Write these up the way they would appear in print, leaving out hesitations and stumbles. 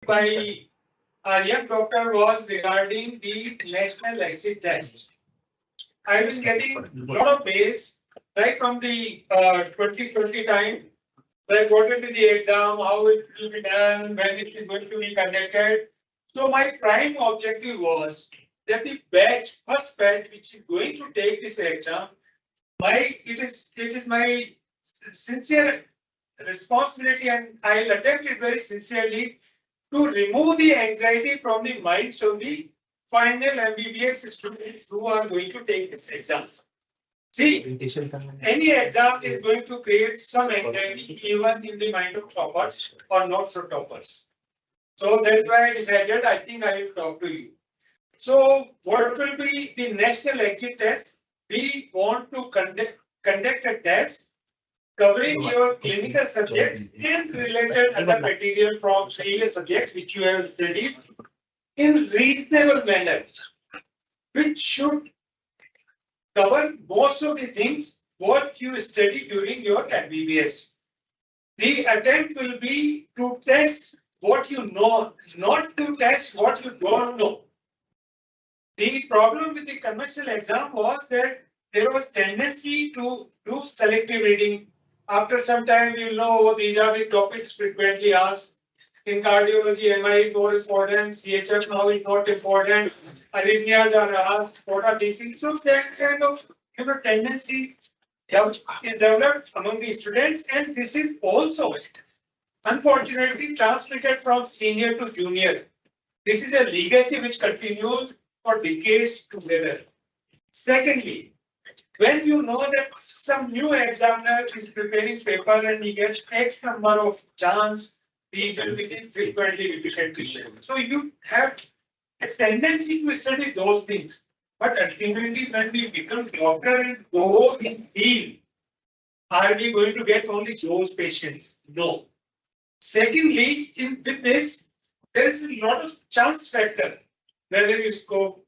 by our young doctor was regarding the national exit test. I was getting a lot of mails right from the 2020 time. Like what will be the exam, how it will be done, when it is going to be conducted. So my prime objective was that the first batch which is going to take this exam, it is my sincere responsibility, and I'll attempt it very sincerely to remove the anxiety from the minds of the final MBBS students who are going to take this exam. See, any exam is going to create some anxiety even in the mind of toppers or not so toppers. So that's why I decided I think I will talk to you. So what will be the national exit test? We want to conduct a test covering your clinical subject and related other material from previous subject which you have studied in reasonable manner, which should cover most of the things what you study during your MBBS. The attempt will be to test what you know, not to test what you don't know. The problem with the conventional exam was that there was tendency to do selective reading. After some time, you know these are the topics frequently asked. In cardiology, MI is more important, CHF now is not important, arrhythmias are asked, what are these things? So that kind of tendency is developed among the students, and this is also unfortunately transmitted from senior to junior. This is a legacy which continues for decades together. Secondly, when you know that some new examiner is preparing paper and he gets X number of chance, these will be frequently repeated questions. So you have a tendency to study those things. But ultimately, when we become doctor and go in field, are we going to get only those patients? No. Secondly, with this, there is a lot of chance factor. Whether you score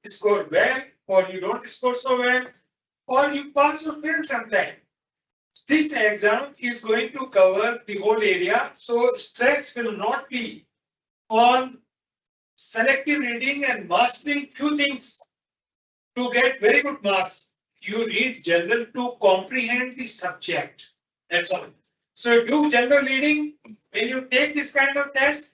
well or you don't score so well, or you pass or fail sometime. This exam is going to cover the whole area, so stress will not be on selective reading and mastering few things to get very good marks. You read general to comprehend the subject. That's all. So do general reading. When you take this kind of test,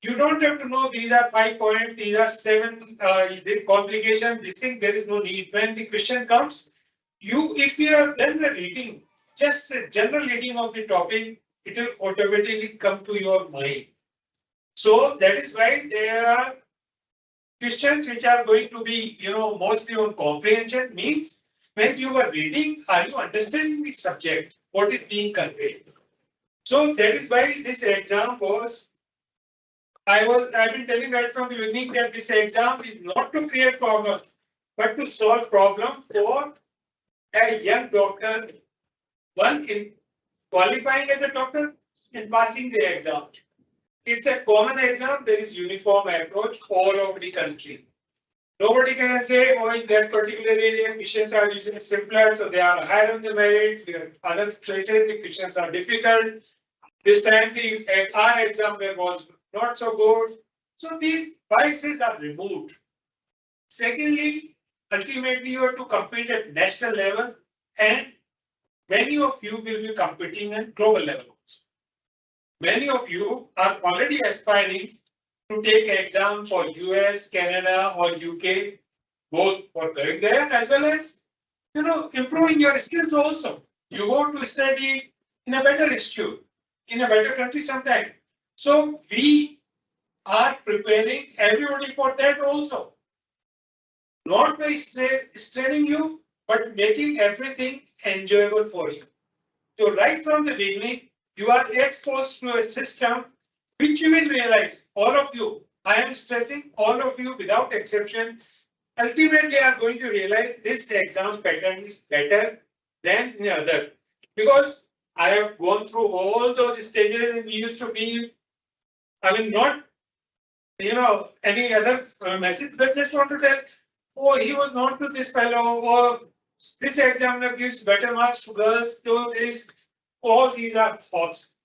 you don't have to know these are 5 points, these are 7 the complication, this thing, there is no need. When the question comes, if you have done the reading, just a general reading of the topic, it will automatically come to your mind. So that is why there are questions which are going to be, mostly on comprehension. Means when you are reading, are you understanding the subject? What is being conveyed? So that is why this exam was. I've been telling right from the beginning that this exam is not to create problem, but to solve problem for a young doctor. One, in qualifying as a doctor and passing the exam. It's a common exam. There is uniform approach all over the country. Nobody can say, oh, in that particular area, questions are usually simpler, so they are higher on the merit. Other places, the questions are difficult. This time, our exam was not so good. So these biases are removed. Secondly, ultimately, you have to compete at national level, and many of you will be competing at global level. Many of you are already aspiring to take exam for US, Canada, or UK, both for going there as well as improving your skills also. You go to study in a better institute, in a better country sometime. So we are preparing everybody for that also. Not by straining you, but making everything enjoyable for you. So right from the beginning, you are exposed to a system which you will realize, all of you, I am stressing all of you without exception, ultimately are going to realize this exam pattern is better than the other. Because I have gone through all those stages and we used to be, not, any other message, but just want to tell, oh, he was not to this fellow, or this examiner gives better marks to girls, so all these are false.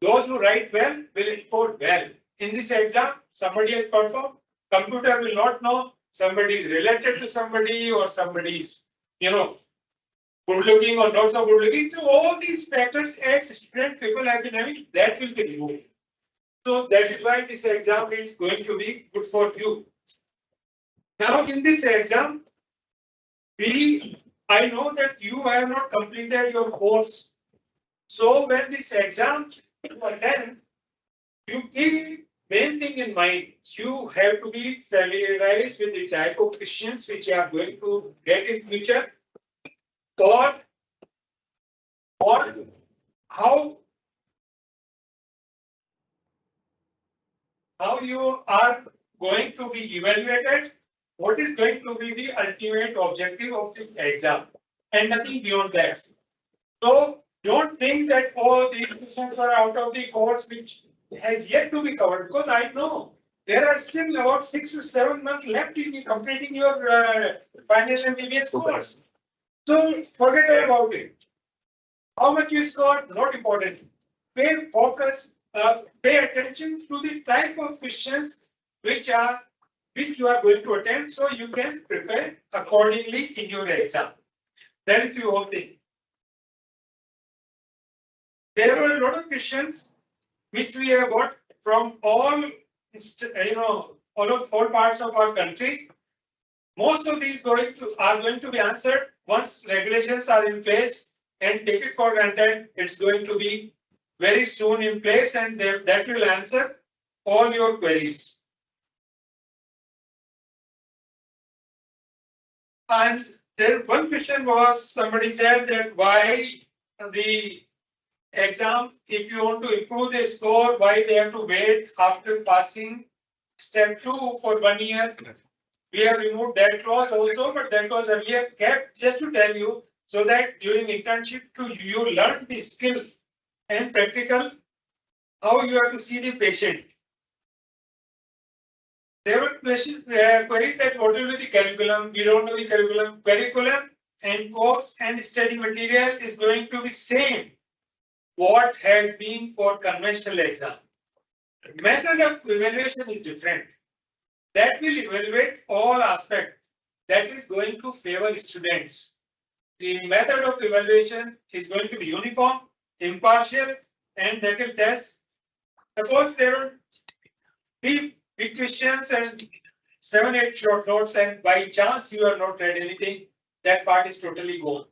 Those who write well will score well. in this exam somebody has performed. Computer will not know somebody is related to somebody or somebody is, good looking or not so good looking. So all these factors as student people have been having, that will be removed. So that is why this exam is going to be good for you. Now in this exam, I know that you have not completed your course. So when this exam you attend, you keep main thing in mind. You have to be familiarized with the type of questions which you are going to get in future, or how you are going to be evaluated, what is going to be the ultimate objective of the exam, and nothing beyond that. So don't think that these questions are out of the course which has yet to be covered, because I know there are still about 6 to 7 months left in completing your final MBBS course. So forget about it. How much you scored, not important. Pay attention to the type of questions which you are going to attempt, so you can prepare accordingly in your exam. That is the whole thing. There were a lot of questions which we have got from all parts of our country. Most of these are going to be answered once regulations are in place, and take it for granted it's going to be very soon in place, and that will answer all your queries. And there one question was, somebody said that why the exam, if you want to improve the score, why they have to wait after passing step 2 for 1 year. We have removed that clause also, but that was earlier kept just to tell you, so that during internship you learn the skill and practical, how you have to see the patient. There were queries that what will be the curriculum. We don't know the curriculum. Curriculum and course and study material is going to be same what has been for conventional exam. The method of evaluation is different. That will evaluate all aspects that is going to favor students. The method of evaluation is going to be uniform, impartial, and that will test. Suppose there are 3 big questions and 7-8 short notes, and by chance you have not read anything, that part is totally gone.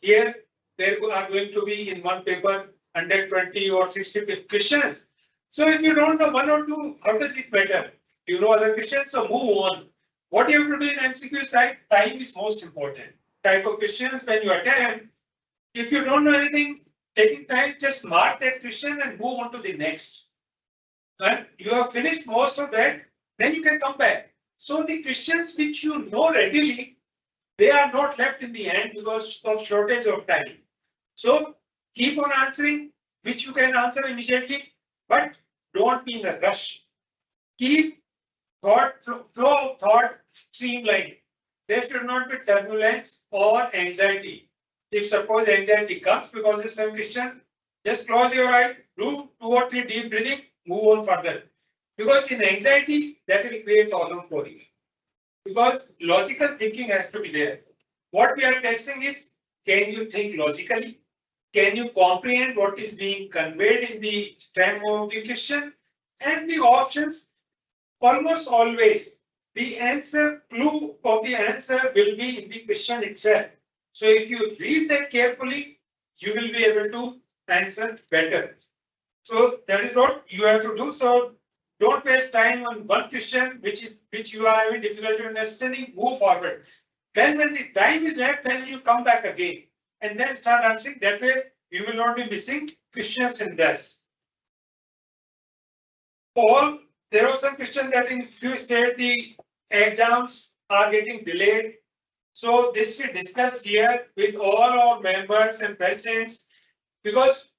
Here, there are going to be in one paper 120 or 60 questions. So if you don't know 1 or 2, how does it matter? You know other questions, so move on. What you have to do in MCQ time is most important. Type of questions when you attempt, if you don't know anything, taking time, just mark that question and move on to the next. When you have finished most of that, then you can come back. So the questions which you know readily, they are not left in the end because of shortage of time. So keep on answering, which you can answer immediately, but don't be in a rush. Keep flow of thought streamlined. There should not be turbulence or anxiety. If suppose anxiety comes because of some question, just close your eye, do 2 or 3 deep breathing, move on further. Because in anxiety, that will create problem for you. Because logical thinking has to be there. What we are testing is, can you think logically? Can you comprehend what is being conveyed in the stem of the question? And the options, almost always, the clue of the answer will be in the question itself. So if you read that carefully, you will be able to answer better. So that is what you have to do. So don't waste time on one question which you are having difficulty understanding. Move forward. Then when the time is left, then you come back again and then start answering. That way you will not be missing questions in this. There was some question that in few states the exams are getting delayed. So this we discuss here with all our members and presidents, because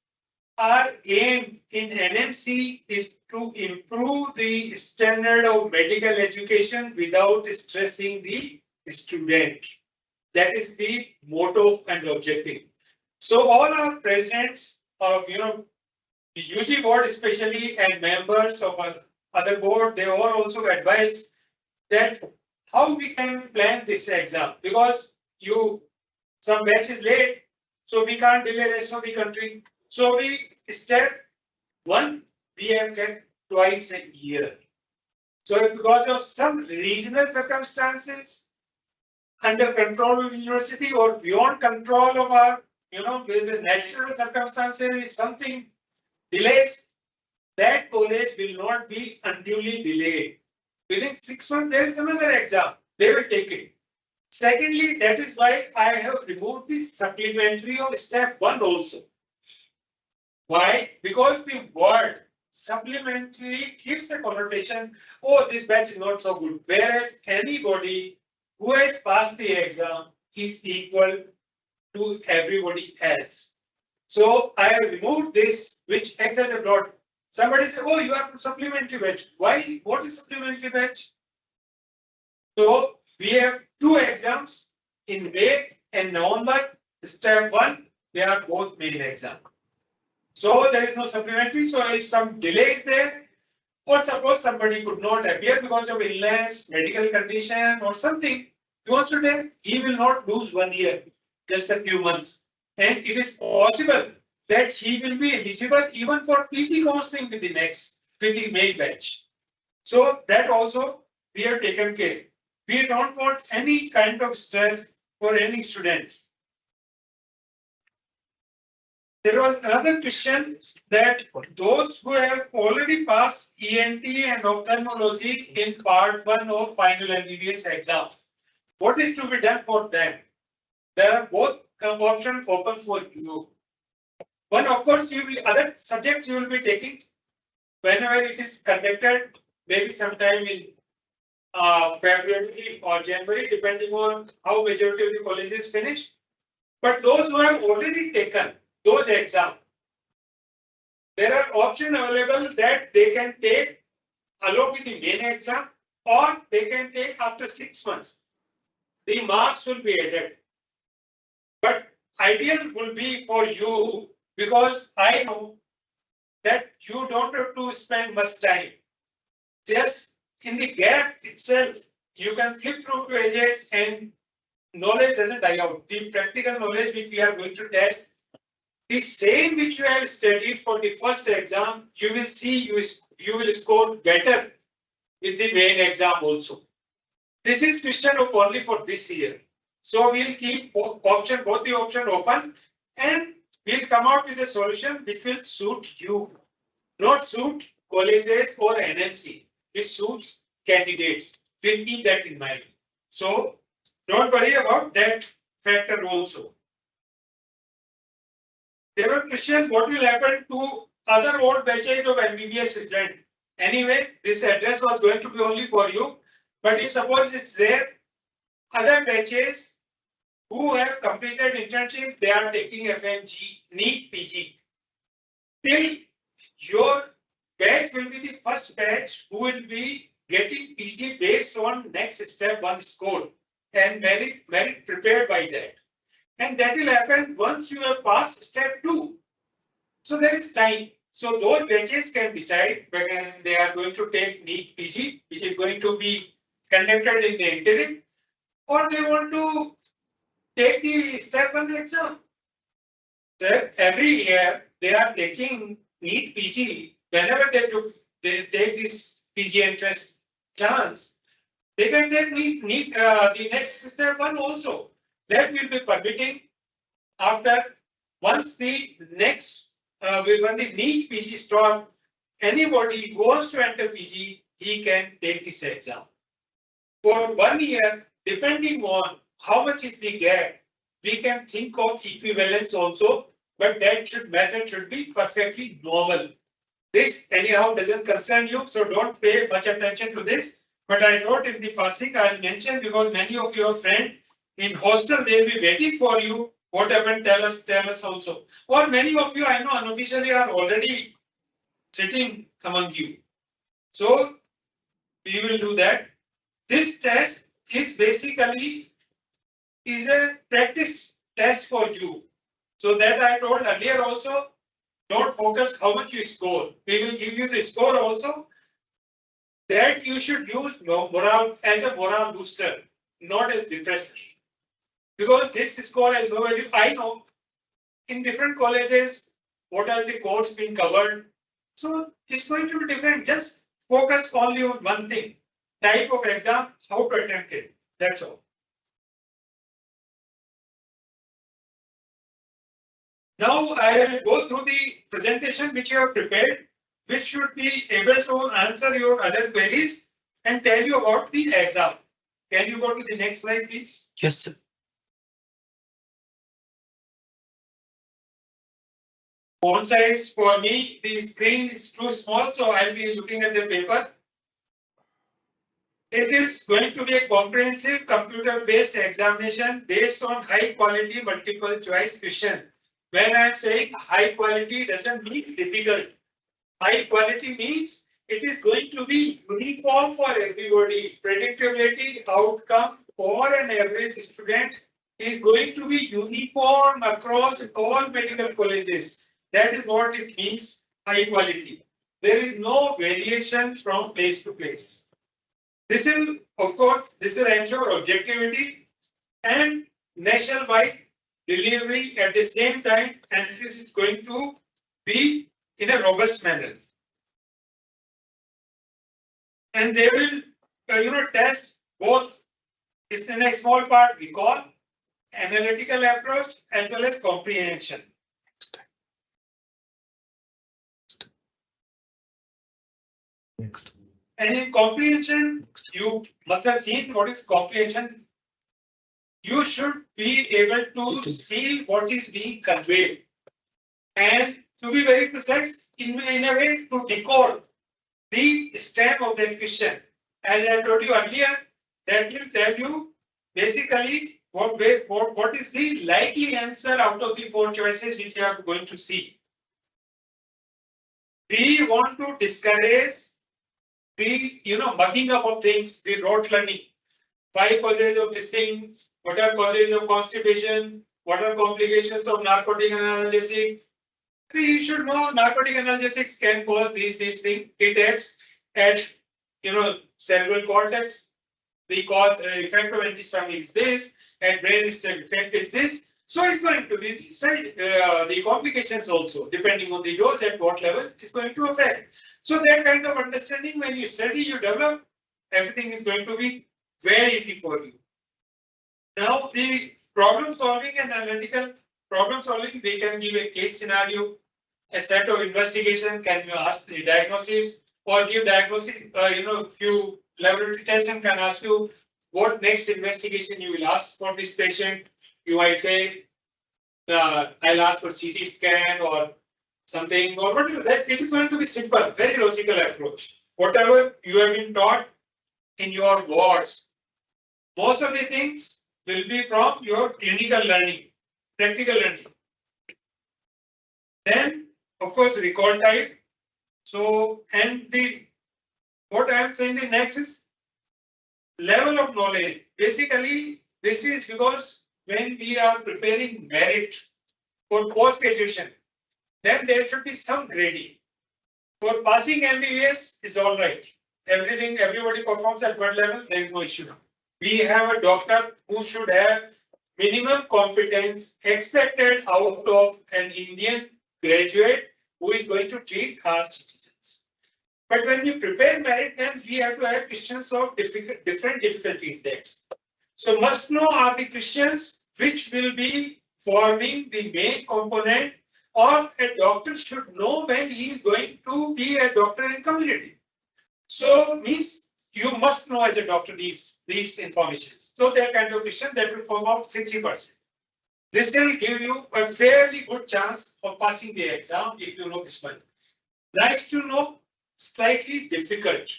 our aim in NMC is to improve the standard of medical education without stressing the student. That is the motto and objective. So all our presidents of UG board especially and members of other board, they all also advise that how we can plan this exam, because some batch is late, so we can't delay rest of the country. So we step one, we have kept twice a year. So if because of some regional circumstances, under control of the university or beyond control of our, with the natural circumstances, if something delays, that college will not be unduly delayed. Within 6 months, there is another exam. They will take it. Secondly, that is why I have removed the supplementary of step 1 also. Why? Because the word supplementary gives a connotation, oh, this batch is not so good. Whereas anybody who has passed the exam is equal to everybody else. So I have removed this, which acts as a blot. Somebody say, oh, you are from supplementary batch. Why? What is supplementary batch? So we have 2 exams in May and November. Step 1, they are both main exam. So there is no supplementary. So if some delay is there, or suppose somebody could not appear because of illness, medical condition, or something, he will not lose 1 year, just a few months. And it is possible that he will be eligible even for PG counseling with the main batch. So that also we have taken care. We don't want any kind of stress for any student. There was another question that those who have already passed ENT and ophthalmology in part 1 of final MBBS exam, what is to be done for them? There are both options open for you. One, of course, other subjects you will be taking whenever it is conducted, maybe sometime in February or January, depending on how majority of the colleges finish. But those who have already taken those exams, there are options available that they can take along with the main exam, or they can take after 6 months. The marks will be added. But ideal will be for you, because I know that you don't have to spend much time. Just in the gap itself, you can flip through pages and knowledge doesn't die out. The practical knowledge which we are going to test, the same which you have studied for the first exam, you will see you will score better with the main exam also. This is question of only for this year. So we'll keep both the option open, and we'll come out with a solution which will suit you, not suit colleges or NMC. It suits candidates. We'll keep that in mind. So don't worry about that factor also. There were questions, what will happen to other old batches of MBBS student? Anyway, this address was going to be only for you, but if suppose it's there, other batches who have completed internship, they are taking FMG, NEET PG. Till your batch will be the first batch who will be getting PG based on next step 1 score and merit prepared by that. And that will happen once you have passed step 2. So there is time. So those batches can decide whether they are going to take NEET PG, which is going to be conducted in the interim, or they want to take the step 1 exam. So every year they are taking NEET PG. Whenever they take this PG entrance chance, they can take the next step 1 also. That will be permitting after once the next when the NEET PG start, anybody who wants to enter PG, he can take this exam. For 1 year, depending on how much is the gap, we can think of equivalence also, but that method should be perfectly normal. This anyhow doesn't concern you, so don't pay much attention to this. But I thought in the passing I'll mention, because many of your friends in hostel, they'll be waiting for you. What happened? Tell us also. Or many of you I know unofficially are already sitting among you. So we will do that. This test is basically a practice test for you. So that I told earlier also, don't focus how much you score. We will give you the score also. that you should use morale as a morale booster, not as depressor. Because this score has no value. I know in different colleges, what has the course been covered? So it's going to be different. Just focus only on one thing. Type of exam, how to attempt it. That's all. Now I will go through the presentation which you have prepared, which should be able to answer your other queries and tell you about the exam. Can you go to the next slide, please? Yes, sir. Font size for me, the screen is too small, so I'll be looking at the paper. It is going to be a comprehensive computer-based examination based on high-quality multiple choice question. When I'm saying high quality, doesn't mean difficult. High quality means it is going to be uniform for everybody. Predictability outcome for an average student is going to be uniform across all medical colleges. That is what it means, high quality. There is no variation from place to place. This will, of course, this will ensure objectivity and nationwide delivery at the same time, and it is going to be in a robust manner. And they will, test both. It's in a small part recall, analytical approach, as well as comprehension. Next. And in comprehension, you must have seen what is comprehension. You should be able to see what is being conveyed, and to be very precise, in a way to decode the stem of the question. As I told you earlier, that will tell you basically what is the likely answer out of the 4 choices which you are going to see. We want to discourage the mugging up of things, the rote learning. 5 causes of this thing, what are causes of constipation, what are complications of narcotic analgesic. You should know narcotic analgesics can cause these things. It acts at cerebral cortex. The cause effect of antihistamine is this, and brain effect is this. So it's going to be the complications also, depending on the dose at what level it is going to affect. So that kind of understanding, when you study, you develop, everything is going to be very easy for you. Now the problem solving and analytical problem solving, they can give a case scenario, a set of investigation, can you ask the diagnosis or give diagnosis, few laboratory tests and can ask you what next investigation you will ask for this patient. You might say, I'll ask for CT scan or something, or whatever. That it is going to be simple, very logical approach. Whatever you have been taught in your wards, most of the things will be from your clinical learning, practical learning. Then, of course, recall type. So, and what I am saying the next is level of knowledge. Basically, this is because when we are preparing merit for post-graduation, then there should be some grading. For passing MBBS is all right. Everybody performs at one level, there is no issue. We have a doctor who should have minimum competence expected out of an Indian graduate who is going to treat our citizens. But when we prepare merit, then we have to have questions of different difficulty index. So must know are the questions which will be forming the main component of a doctor should know when he is going to be a doctor in community. So means you must know as a doctor these information. So that kind of question that will form out 60%. This will give you a fairly good chance of passing the exam if you know this one. Nice to know, slightly difficult,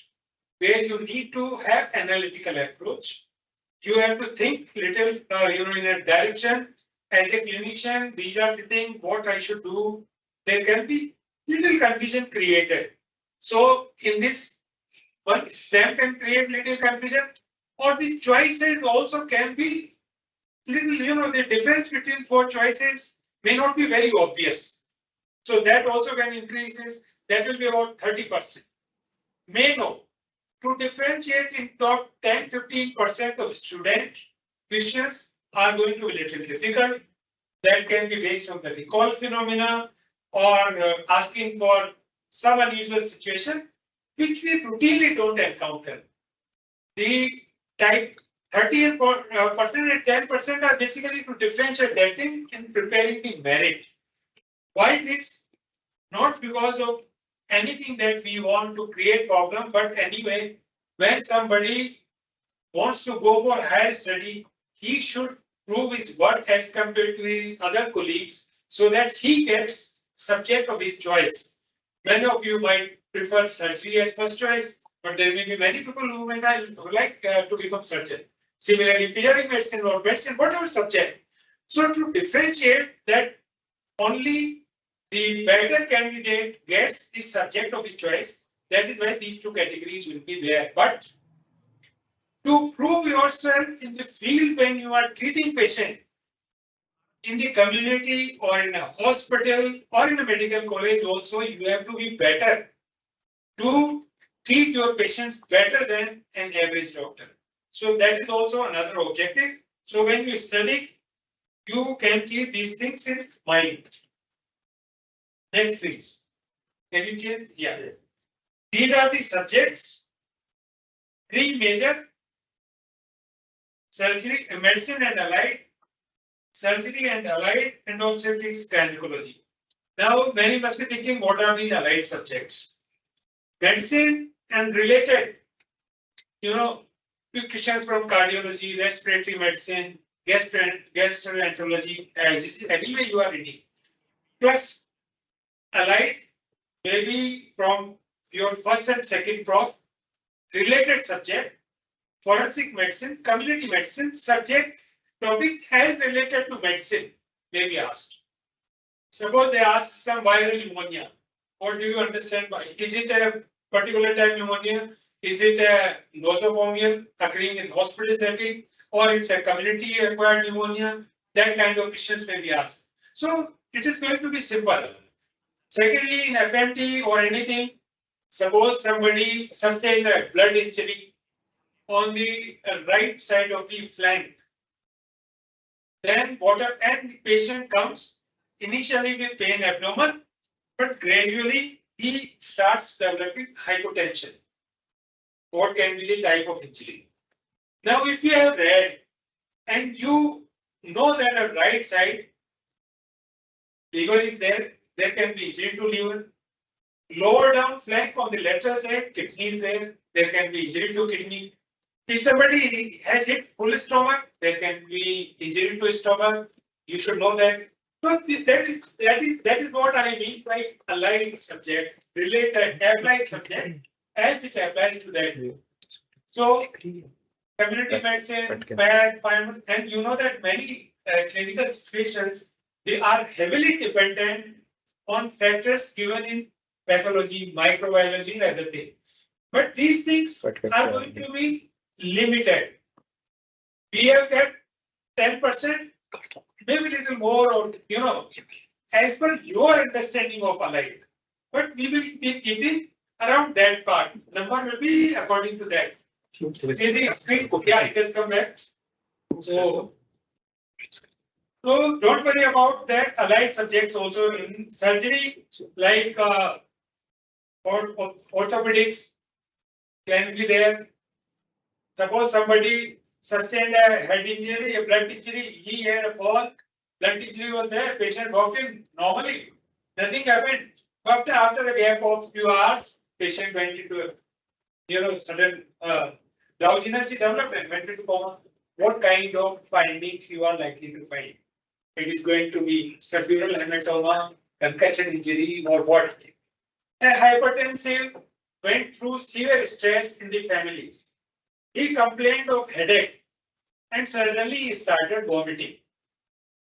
where you need to have analytical approach. You have to think little, in a direction. As a clinician, these are the things what I should do. There can be little confusion created. So in this, one stem can create little confusion, or the choices also can be little, the difference between 4 choices may not be very obvious. So that also can increase this. That will be about 30%. May know. to differentiate in top 10-15% of student, questions are going to be little difficult. That can be based on the recall phenomena or asking for some unusual situation, which we routinely don't encounter. The type 30% and 10% are basically to differentiate that thing in preparing the merit. Why this? Not because of anything that we want to create problem, but anyway, when somebody wants to go for higher study, he should prove his worth as compared to his other colleagues so that he gets subject of his choice. Many of you might prefer surgery as first choice, but there may be many people who may not like to become surgeon. Similarly, pediatric medicine or medicine, whatever subject. So to differentiate that only the better candidate gets the subject of his choice, that is why these two categories will be there. But to prove yourself in the field when you are treating patient in the community or in a hospital or in a medical college also, you have to be better to treat your patients better than an average doctor. So that is also another objective. So when you study, you can keep these things in mind. Next please. Can you change? Yeah. These are the subjects. Three major: surgery, medicine and allied, surgery and allied, and obstetrics gynecology. Now, many must be thinking, what are these allied subjects? Medicine and related, questions from cardiology, respiratory medicine, gastroenterology, as anyway you are reading. Plus, allied, maybe from your first and second prof, related subject, forensic medicine, community medicine, subject topics as related to medicine may be asked. Suppose they ask some viral pneumonia. What do you understand by? Is it a particular type pneumonia? Is it a nosocomial occurring in hospital setting? Or it's a community acquired pneumonia? That kind of questions may be asked. So it is going to be simple. Secondly, in FMT or anything, suppose somebody sustained a blood injury on the right side of the flank. Then and the patient comes initially with pain abdomen, but gradually he starts developing hypotension. What can be the type of injury? Now, if you have read and you know that a right side liver is there can be injury to liver. Lower down flank on the lateral side, kidney is there can be injury to kidney. If somebody has hit full stomach, there can be injury to stomach. You should know that. So that is what I mean by allied subject, related applied subject, as it applies to that. So community medicine, and you know that many clinical situations, they are heavily dependent on factors given in pathology, microbiology, and other things. But these things are going to be limited. We have kept 10%, maybe a little more, or as per your understanding of allied. But we will be keeping around that part. Number will be according to that. See the screen? Yeah, it has come back. So don't worry about that. Allied subjects also in surgery, like orthopedics can be there. Suppose somebody sustained a head injury, a blood injury, he had a fall, blood injury was there, patient walked in normally, nothing happened. But after a gap of few hours, patient went into a sudden drowsiness development, went into coma. What kind of findings you are likely to find? It is going to be cerebral hematoma, concussion injury, or what? A hypertensive went through severe stress in the family. He complained of headache and suddenly he started vomiting.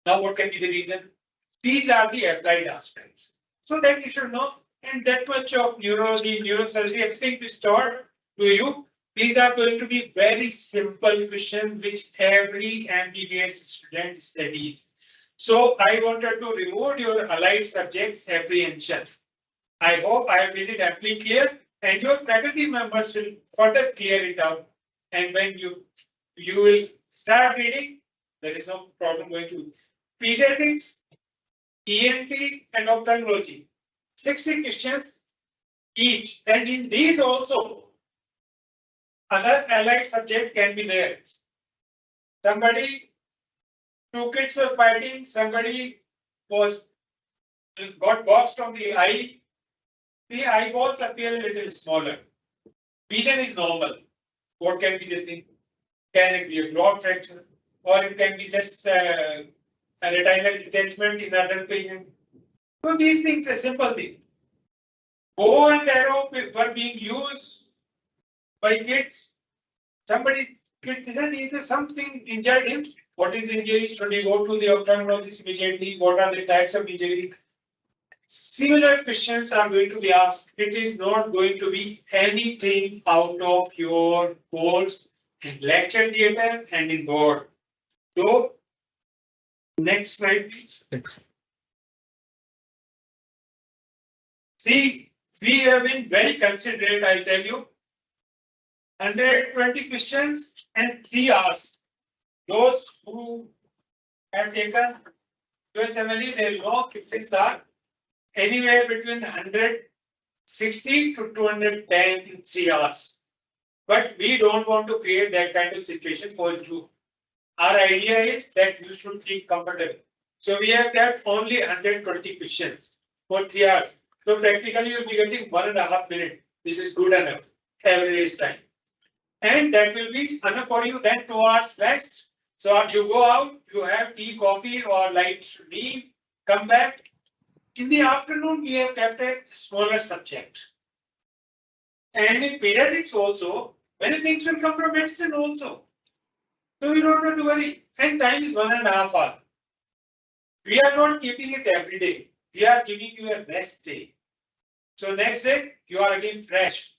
Now, what can be the reason? These are the applied aspects. So that you should know, and that much of neurology, neurosurgery, everything is taught to you. These are going to be very simple questions which every MBBS student studies. So I wanted to remove your allied subjects apprehension. I hope I have made it amply clear. and your faculty members will further clear it up. And when you will start reading, there is no problem going to pediatrics, ENT, and ophthalmology. 60 questions each, and in these also other allied subject can be there. Somebody, two kids were fighting, somebody was got boxed on the eye. The eyeballs appear a little smaller. Vision is normal. What can be the thing? Can it be a broad fracture? Or it can be just a retinal detachment in adult patient. So these things are simple thing. Bow and arrow were being used by kids. Somebody kid didn't either something injured him. What is the injury? Should he go to the ophthalmologist immediately? What are the types of injury? Similar questions are going to be asked. It is not going to be anything out of your course in lecture theatre and in board. So, next slide, please. See, we have been very considerate, I'll tell you. 120 questions and 3 hours. Those who have taken USMLE, their long questions are anywhere between 160 to 210 in 3 hours. But we don't want to create that kind of situation for you. Our idea is that you should feel comfortable. So we have kept only 120 questions for 3 hours. So practically you'll be getting 1.5 minutes. This is good enough. Average time. And that will be enough for you. Then 2 hours rest. So you go out, you have tea, coffee, or light meal, come back. In the afternoon, we have kept a smaller subject. And in pediatrics also, many things will come from medicine also. So you don't have to worry. And time is 1.5 hours. We are not keeping it every day. We are giving you a rest day. So next day, you are again fresh.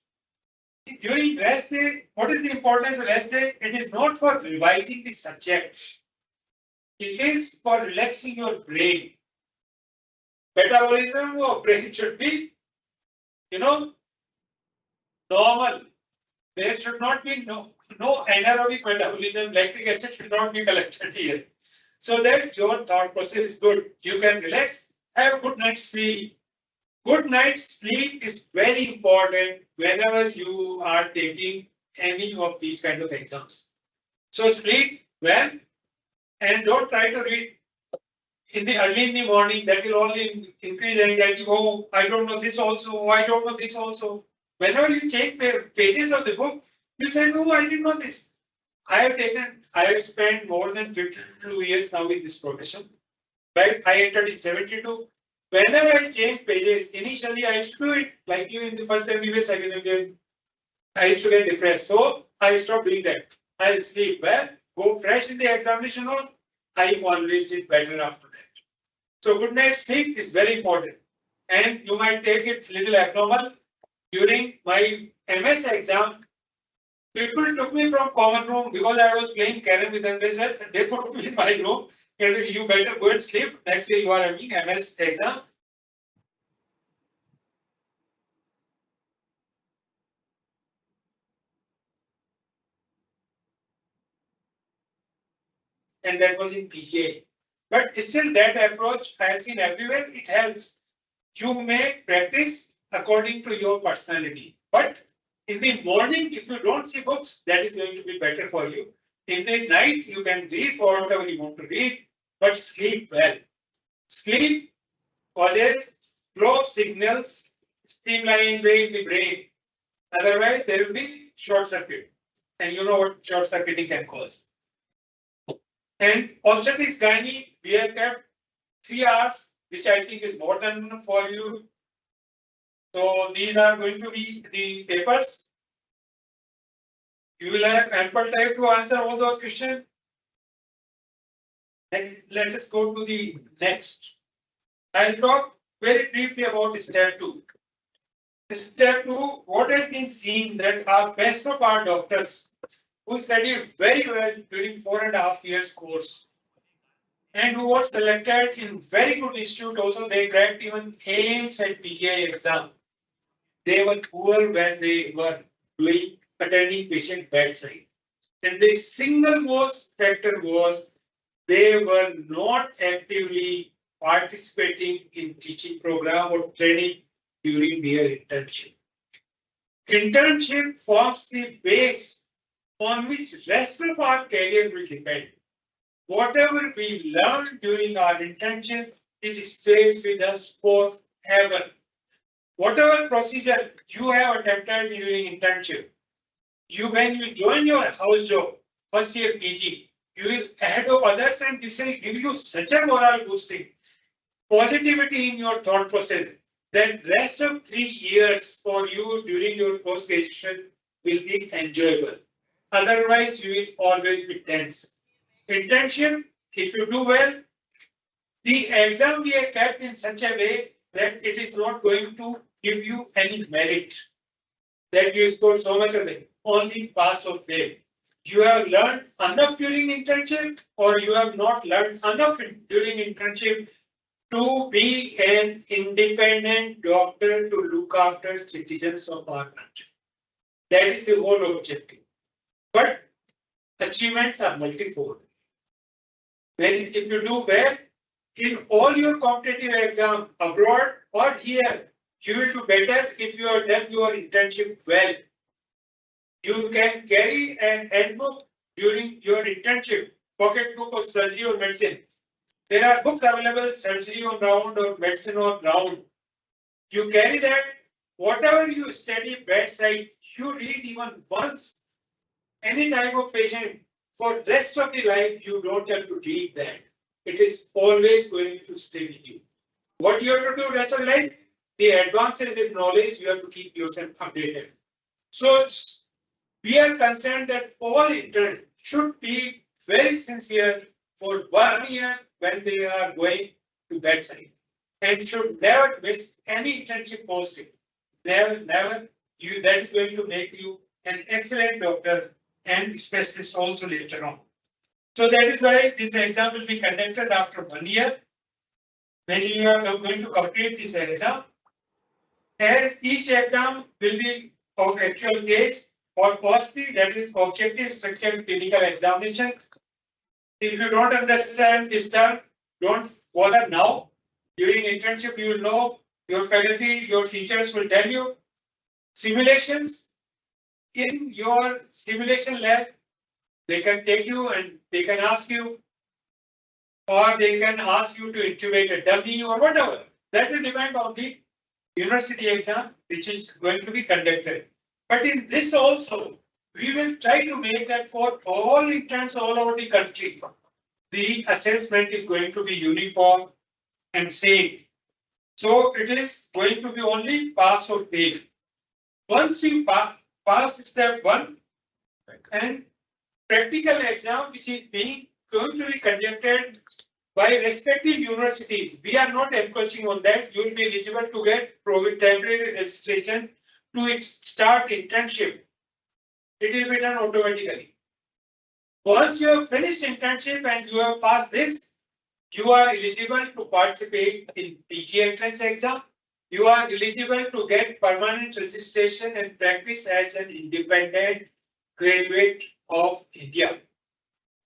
During rest day, what is the importance of rest day? It is not for revising the subject. It is for relaxing your brain. Metabolism of brain should be, normal. There should not be no anaerobic metabolism. Lactic acid should not be collected here. So that your thought process is good. You can relax, have a good night's sleep. Good night's sleep is very important whenever you are taking any of these kind of exams. So sleep well and don't try to read early in the morning. That will only increase anxiety. Oh, I don't know this also. Oh, I don't know this also. Whenever you check pages of the book, you say, no, I didn't know this. I have spent more than 52 years now in this profession. Right? I entered in 72. Whenever I change pages, initially I used to do it like you in the first MBBS, second MBBS. I used to get depressed. So I stopped doing that. I'll sleep well, go fresh in the examination hall. I always did better after that. So good night sleep is very important. And you might take it little abnormal. During my MS exam, people took me from common room because I was playing carom with them. They said they put me in my room. You better go and sleep. Next day you are having MS exam. And that was in PGA. But still that approach I have seen everywhere. It helps. You may practice according to your personality. But in the morning, if you don't see books, that is going to be better for you. In the night, you can read for whatever you want to read, but sleep well. Sleep causes flow of signals, streamline way in the brain. Otherwise, there will be short circuit. And you know what short circuiting can cause. And obstetrics gynae, we have kept 3 hours, which I think is more than enough for you. So these are going to be the papers. You will have ample time to answer all those questions. Next, let us go to the next. I'll talk very briefly about step 2. Step 2, what has been seen that our best of our doctors who studied very well during 4.5 years course and who were selected in very good institute also, they cracked even AIMS and PGI exam. they were poor when they were attending patient bedside. And the single most factor was they were not actively participating in teaching program or training during their internship. Internship forms the base on which rest of our career will depend. Whatever we learn during our internship, it stays with us forever. Whatever procedure you have attempted during internship, when you join your house job, first year PG, you will ahead of others and this will give you such a moral boosting, positivity in your thought process that rest of 3 years for you during your post graduation will be enjoyable. Otherwise, you will always be tense. Internship, if you do well, the exam we are kept in such a way that it is not going to give you any merit that you score so much of it, only pass or fail. You have learned enough during internship or you have not learned enough during internship to be an independent doctor to look after citizens of our country. That is the whole objective. But achievements are multifold. If you do well in all your competitive exam abroad or here, you will do better if you have done your internship well. You can carry a handbook during your internship, pocket book of surgery or medicine. There are books available, surgery on ground or medicine on ground. You carry that, whatever you study bedside, you read even once. Any type of patient, for rest of the life, you don't have to read that. It is always going to stay with you. What you have to do rest of the life? The advances in knowledge, you have to keep yourself updated. So we are concerned that all interns should be very sincere for 1 year when they are going to bedside and should never miss any internship posting. Never. That is going to make you an excellent doctor and specialist also later on. So that is why this exam will be conducted after 1 year. When you are going to complete this exam, as each exam will be of actual case or OSCE, that is objective structured clinical examination. If you don't understand this term, don't bother now. During internship, you will know, your faculty, your teachers will tell you. Simulations, in your simulation lab, they can take you and they can ask you, or they can ask you to intubate a dummy or whatever. That will depend on the university exam which is going to be conducted. But in this also, we will try to make that for all interns all over the country, the assessment is going to be uniform and same. So it is going to be only pass or fail. Once you pass step 1 and practical exam which is going to be conducted by respective universities. We are not encouraging on that. You will be eligible to get temporary registration to start internship. It will be done automatically. Once you have finished internship and you have passed this, you are eligible to participate in PG entrance exam. You are eligible to get permanent registration and practice as an independent graduate of India.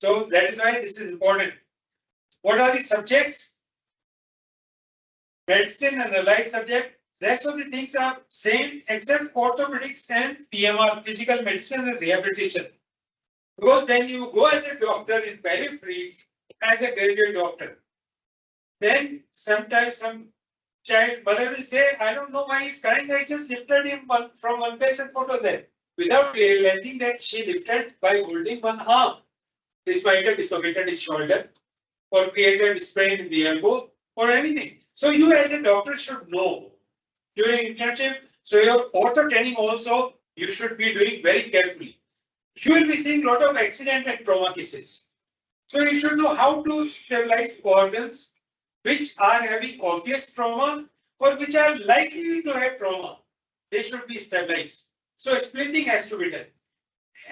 So that is why this is important. What are the subjects? Medicine and allied subject. Rest of the things are same except orthopedics and PMR, physical medicine and rehabilitation. Because when you go as a doctor in periphery, as a graduate doctor, then sometimes some child mother will say, I don't know why he's crying, I just lifted him from one patient photo there, without realizing that she lifted by holding one arm. This might have dislocated his shoulder or created sprain in the elbow or anything. So you as a doctor should know during internship. So your ortho training also you should be doing very carefully. You will be seeing a lot of accident and trauma cases. So you should know how to stabilize organs which are having obvious trauma or which are likely to have trauma. They should be stabilized. So splitting has to be done.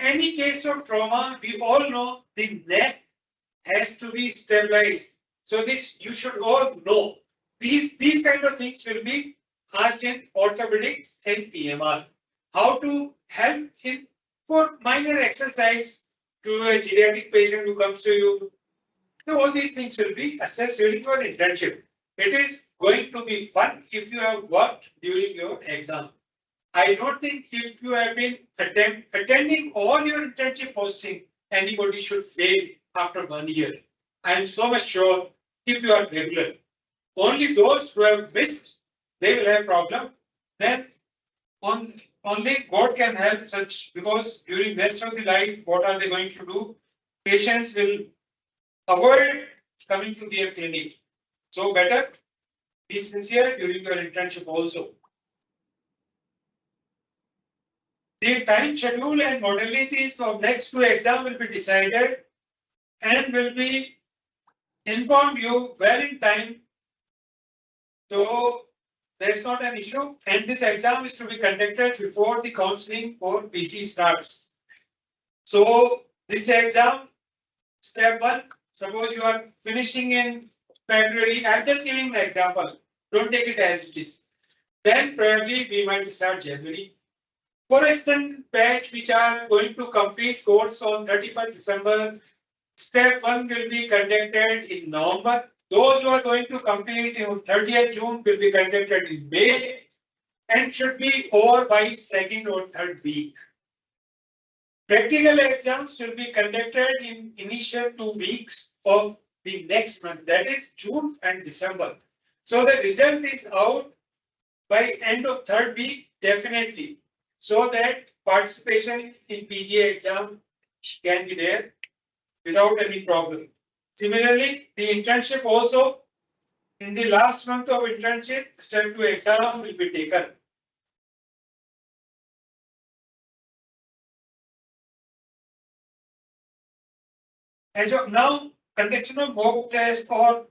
Any case of trauma, we all know the neck has to be stabilized. So this you should all know. These kind of things will be asked in orthopedics and PMR how to help him for minor exercise to a geriatric patient who comes to you. So all these things will be assessed during your internship. It is going to be fun if you have worked during your exam. I don't think if you have been attending all your internship posting, anybody should fail after 1 year. I am so much sure if you are regular. Only those who have missed, they will have problem. Then only God can help such, because during rest of the life, what are they going to do? Patients will avoid coming to their clinic. So better be sincere during your internship also. The time schedule and modalities of next two exam will be decided and will be informed you well in time. So there's not an issue, and this exam is to be conducted before the counseling for PG starts. So this exam, step 1, suppose you are finishing in February. I'm just giving the example. Don't take it as it is. Then probably we might start January. For extent batch which are going to complete course on 31st December, step 1 will be conducted in November. Those who are going to complete on 30th June will be conducted in May and should be over by 2nd or 3rd week. Practical exams will be conducted in initial 2 weeks of the next month, that is June and December. So the result is out by end of 3rd week, definitely, so that participation in PGA exam can be there without any problem. Similarly, the internship also, in the last month of internship, step 2 exam will be taken. As of now, conduction of mock test, or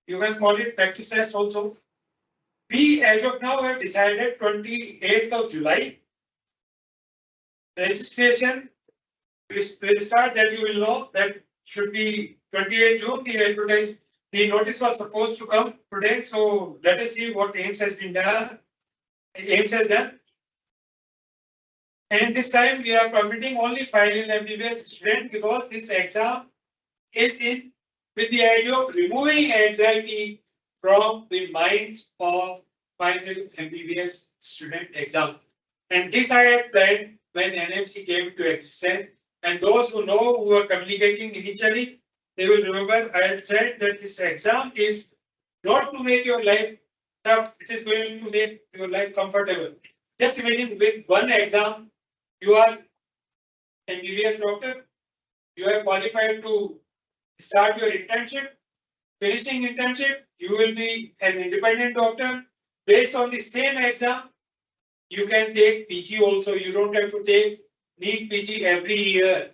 you can call it practice test also. We as of now have decided 28th of July. Registration will start, that you will know that should be 28th June. The notice was supposed to come today. So let us see what AIMS has been done. AIMS has done. And this time we are permitting only final MBBS student, because this exam is in with the idea of removing anxiety from the minds of final MBBS student exam. And this I had planned when NMC came to existence. And those who know, who are communicating initially, they will remember I had said that this exam is not to make your life tough, it is going to make your life comfortable. Just imagine, with one exam, you are MBBS doctor, you are qualified to start your internship. Finishing internship, you will be an independent doctor. Based on the same exam, you can take PG also. You don't have to take NEET PG every year.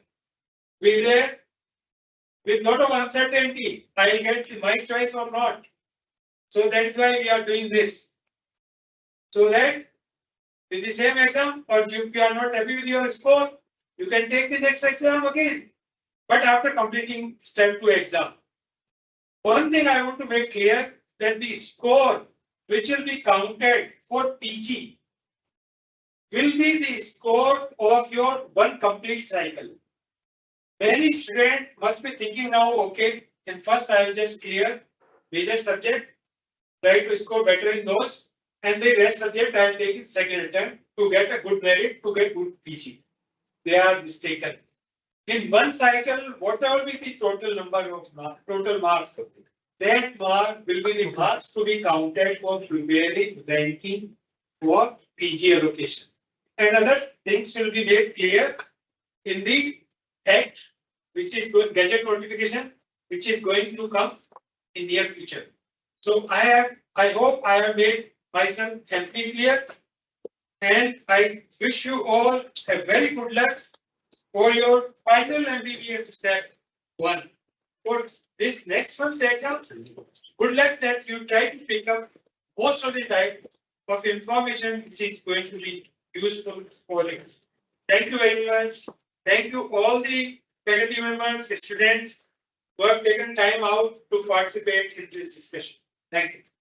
With lot of uncertainty, I'll get my choice or not. So that's why we are doing this. So that with the same exam, or if you are not happy with your score, you can take the next exam again. But after completing step 2 exam. One thing I want to make clear, that the score which will be counted for PG will be the score of your one complete cycle. Many students must be thinking now, okay, in first I will just clear major subject, try to score better in those, and the rest subject I will take in second attempt to get a good merit, to get good PG. They are mistaken. In one cycle, what will be the total number of total marks? That mark will be the marks to be counted for preparing, ranking for PG allocation. And other things will be made clear in the act, which is gazette notification, which is going to come in near future. So I hope I have made myself amply clear, and I wish you all a very good luck for your final MBBS step 1. For this next month's exam, good luck that you try to pick up most of the type of information which is going to be useful for you. Thank you very much. Thank you all the faculty members, students who have taken time out to participate in this discussion. Thank you.